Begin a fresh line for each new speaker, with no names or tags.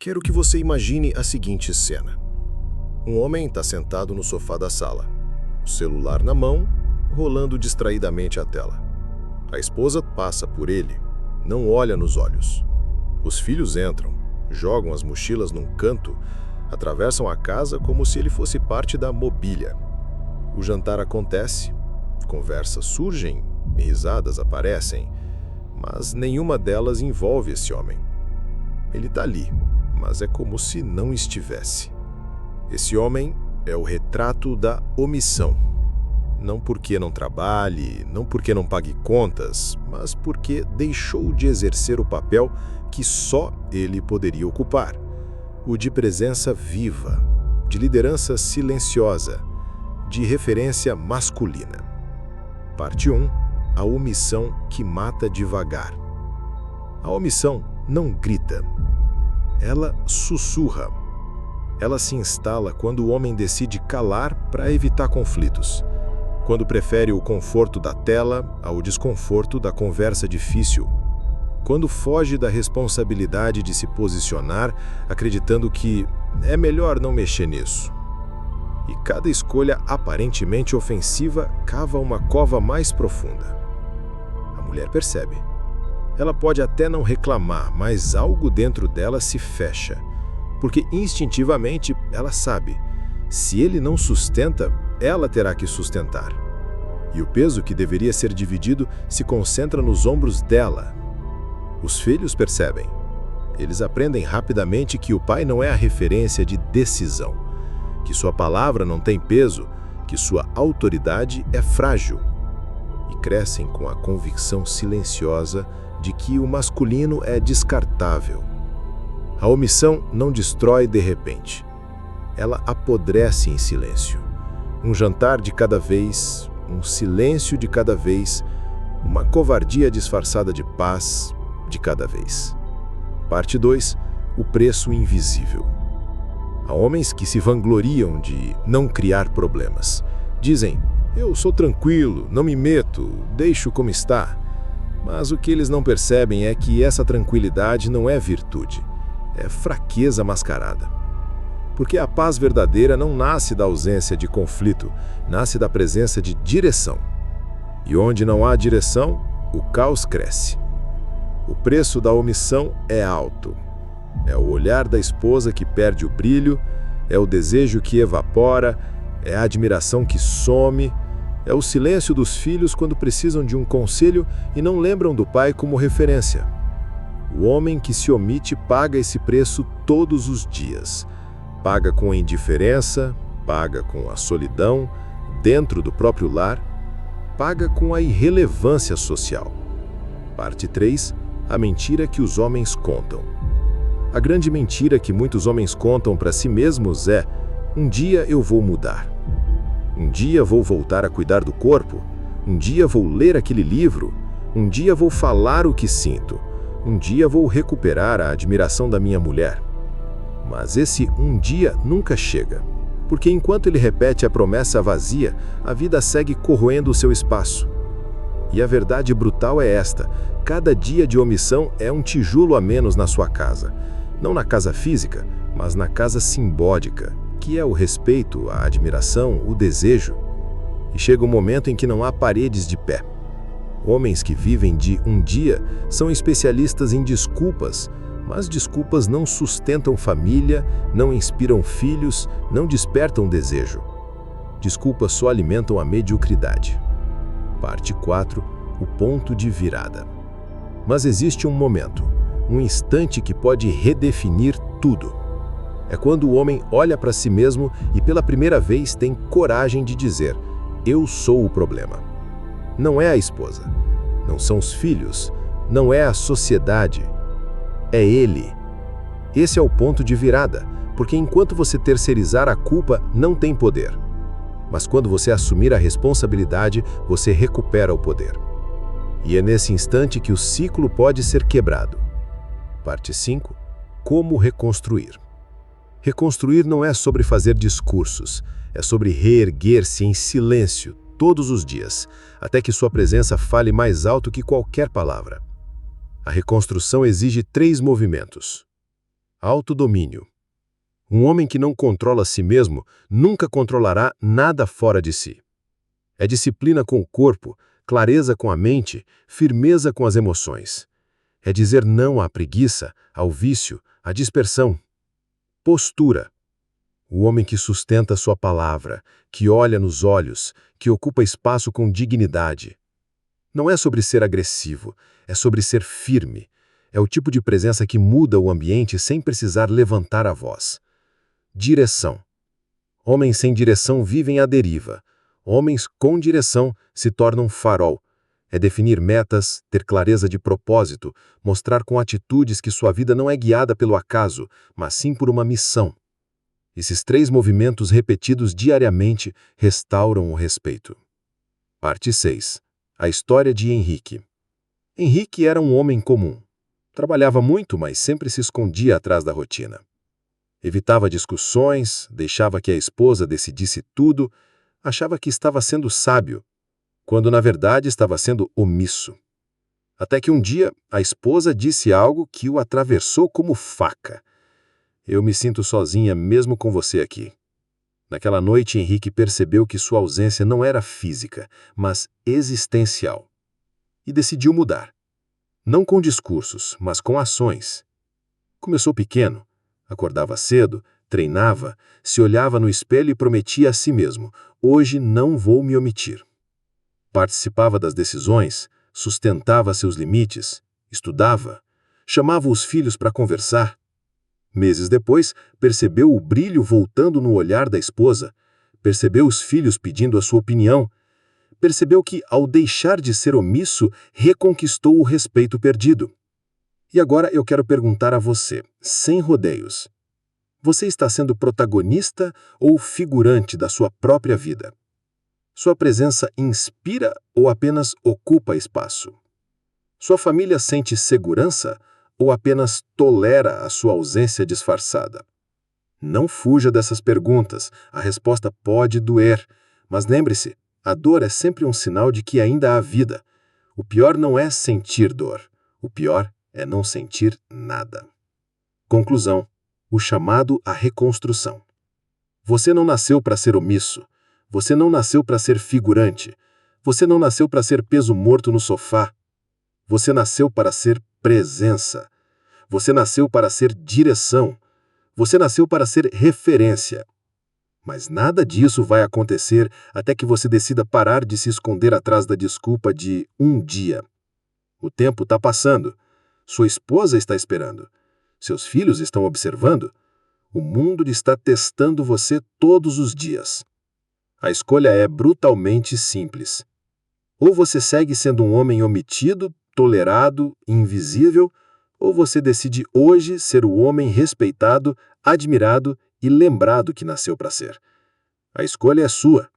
Quero que você imagine a seguinte cena. Um homem está sentado no sofá da sala, o celular na mão, rolando distraidamente a tela. A esposa passa por ele, não olha nos olhos. Os filhos entram, jogam as mochilas num canto, atravessam a casa como se ele fosse parte da mobília. O jantar acontece, conversas surgem, risadas aparecem, mas nenhuma delas envolve esse homem. Ele está ali, mas é como se não estivesse. Esse homem é o retrato da omissão. Não porque não trabalhe, não porque não pague contas, mas porque deixou de exercer o papel que só ele poderia ocupar. O de presença viva, de liderança silenciosa, de referência masculina. Parte 1. A omissão que mata devagar. A omissão não grita. Ela sussurra. Ela se instala quando o homem decide calar para evitar conflitos. Quando prefere o conforto da tela ao desconforto da conversa difícil. Quando foge da responsabilidade de se posicionar, acreditando que é melhor não mexer nisso. E cada escolha aparentemente ofensiva cava uma cova mais profunda. A mulher percebe. Ela pode até não reclamar, mas algo dentro dela se fecha, porque instintivamente ela sabe, se ele não sustenta, ela terá que sustentar. E o peso que deveria ser dividido se concentra nos ombros dela. Os filhos percebem. Eles aprendem rapidamente que o pai não é a referência de decisão, que sua palavra não tem peso, que sua autoridade é frágil. E crescem com a convicção silenciosa de que o masculino é descartável. A omissão não destrói de repente. Ela apodrece em silêncio. Um jantar de cada vez, um silêncio de cada vez, uma covardia disfarçada de paz de cada vez. Parte 2. O preço invisível. Há homens que se vangloriam de não criar problemas. Dizem, eu sou tranquilo, não me meto, deixo como está. Mas o que eles não percebem é que essa tranquilidade não é virtude, é fraqueza mascarada. Porque a paz verdadeira não nasce da ausência de conflito, nasce da presença de direção. E onde não há direção, o caos cresce. O preço da omissão é alto. É o olhar da esposa que perde o brilho, é o desejo que evapora, é a admiração que some, é o silêncio dos filhos quando precisam de um conselho e não lembram do pai como referência. O homem que se omite paga esse preço todos os dias. Paga com a indiferença, paga com a solidão, dentro do próprio lar, paga com a irrelevância social. Parte 3. A mentira que os homens contam. A grande mentira que muitos homens contam para si mesmos é: um dia eu vou mudar. Um dia vou voltar a cuidar do corpo. Um dia vou ler aquele livro. Um dia vou falar o que sinto. Um dia vou recuperar a admiração da minha mulher. Mas esse um dia nunca chega, porque enquanto ele repete a promessa vazia, a vida segue corroendo o seu espaço. E a verdade brutal é esta: cada dia de omissão é um tijolo a menos na sua casa. Não na casa física, mas na casa simbólica, que é o respeito, a admiração, o desejo. E chega um momento em que não há paredes de pé. Homens que vivem de um dia são especialistas em desculpas, mas desculpas não sustentam família, não inspiram filhos, não despertam desejo. Desculpas só alimentam a mediocridade. Parte 4. O ponto de virada. Mas existe um momento, um instante que pode redefinir tudo. É quando o homem olha para si mesmo e pela primeira vez tem coragem de dizer: eu sou o problema. Não é a esposa, não são os filhos, não é a sociedade. É ele. Esse é o ponto de virada, porque enquanto você terceirizar a culpa, não tem poder. Mas quando você assumir a responsabilidade, você recupera o poder. E é nesse instante que o ciclo pode ser quebrado. Parte 5. Como reconstruir. Reconstruir não é sobre fazer discursos, é sobre reerguer-se em silêncio todos os dias, até que sua presença fale mais alto que qualquer palavra. A reconstrução exige 3 movimentos. Autodomínio. Um homem que não controla a si mesmo nunca controlará nada fora de si. É disciplina com o corpo, clareza com a mente, firmeza com as emoções. É dizer não à preguiça, ao vício, à dispersão. Postura. O homem que sustenta sua palavra, que olha nos olhos, que ocupa espaço com dignidade. Não é sobre ser agressivo, é sobre ser firme. É o tipo de presença que muda o ambiente sem precisar levantar a voz. Direção. Homens sem direção vivem à deriva. Homens com direção se tornam farol. É definir metas, ter clareza de propósito, mostrar com atitudes que sua vida não é guiada pelo acaso, mas sim por uma missão. Esses 3 movimentos repetidos diariamente restauram o respeito. Parte 6. A história de Henrique. Henrique era um homem comum. Trabalhava muito, mas sempre se escondia atrás da rotina. Evitava discussões, deixava que a esposa decidisse tudo, achava que estava sendo sábio, quando na verdade estava sendo omisso. Até que um dia a esposa disse algo que o atravessou como faca. Eu me sinto sozinha mesmo com você aqui. Naquela noite, Henrique percebeu que sua ausência não era física, mas existencial. E decidiu mudar. Não com discursos, mas com ações. Começou pequeno, acordava cedo, treinava, se olhava no espelho e prometia a si mesmo: hoje não vou me omitir. Participava das decisões, sustentava seus limites, estudava, chamava os filhos para conversar. Meses depois, percebeu o brilho voltando no olhar da esposa, percebeu os filhos pedindo a sua opinião, percebeu que, ao deixar de ser omisso, reconquistou o respeito perdido. E agora eu quero perguntar a você, sem rodeios: você está sendo protagonista ou figurante da sua própria vida? Sua presença inspira ou apenas ocupa espaço? Sua família sente segurança ou apenas tolera a sua ausência disfarçada? Não fuja dessas perguntas, a resposta pode doer, mas lembre-se, a dor é sempre um sinal de que ainda há vida. O pior não é sentir dor, o pior é não sentir nada. Conclusão: o chamado à reconstrução. Você não nasceu para ser omisso, você não nasceu para ser figurante, você não nasceu para ser peso morto no sofá. Você nasceu para ser presença. Você nasceu para ser direção. Você nasceu para ser referência. Mas nada disso vai acontecer até que você decida parar de se esconder atrás da desculpa de um dia. O tempo está passando. Sua esposa está esperando. Seus filhos estão observando. O mundo está testando você todos os dias. A escolha é brutalmente simples. Ou você segue sendo um homem omitido, tolerado, invisível, ou você decide hoje ser o homem respeitado, admirado e lembrado que nasceu para ser. A escolha é sua.